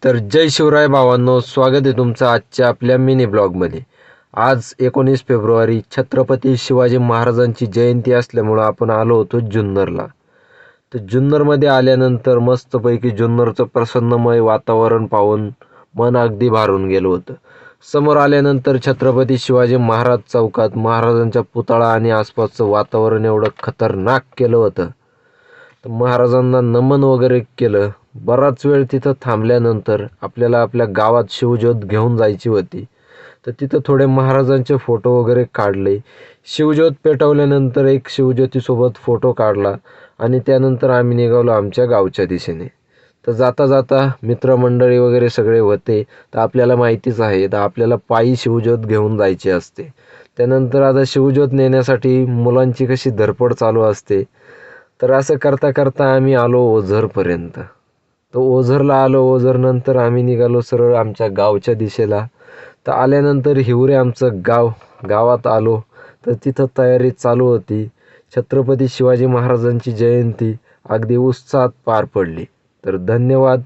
तर जय शिवराय भावांनो, स्वागत आहे तुमचं आजच्या आपल्या मिनी ब्लॉगमध्ये। आज 19 फेब्रुवारी छत्रपती शिवाजी महाराजांची जयंती असल्यामुळं आपण आलो होतो जुन्नरला। तर जुन्नरमध्ये आल्यानंतर मस्तपैकी जुन्नरचं प्रसन्नमय वातावरण पाहून मन अगदी भारून गेलं होतं। समोर आल्यानंतर छत्रपती शिवाजी महाराज चौकात महाराजांचा पुतळा आणि आसपासचं वातावरण एवढं खतरनाक केलं होतं। तर महाराजांना नमन वगैरे केलं। बराच वेळ तिथं थांबल्यानंतर आपल्याला आपल्या गावात शिवज्योत घेऊन जायची होती। तर तिथं थोडे महाराजांचे फोटो वगैरे काढले। शिवज्योत पेटवल्यानंतर एक शिवज्योतीसोबत फोटो काढला आणि त्यानंतर आम्ही निघालो आमच्या गावच्या दिशेने। तर जाता जाता मित्रमंडळी वगैरे सगळे होते। तर आपल्याला माहितीच आहे, तर आपल्याला पायी शिवज्योत घेऊन जायची असते। त्यानंतर आता शिवज्योत नेण्यासाठी मुलांची कशी धडपड चालू असते। तर असं करता करता आम्ही आलो ओझरपर्यंत। तर ओझरला आलो। ओझरनंतर आम्ही निघालो सरळ आमच्या गावच्या दिशेला। तर आल्यानंतर हिवरे आमचं गाव, गावात आलो। तर तिथं तयारी चालू होती। छत्रपती शिवाजी महाराजांची जयंती अगदी उत्साहात पार पडली। तर धन्यवाद।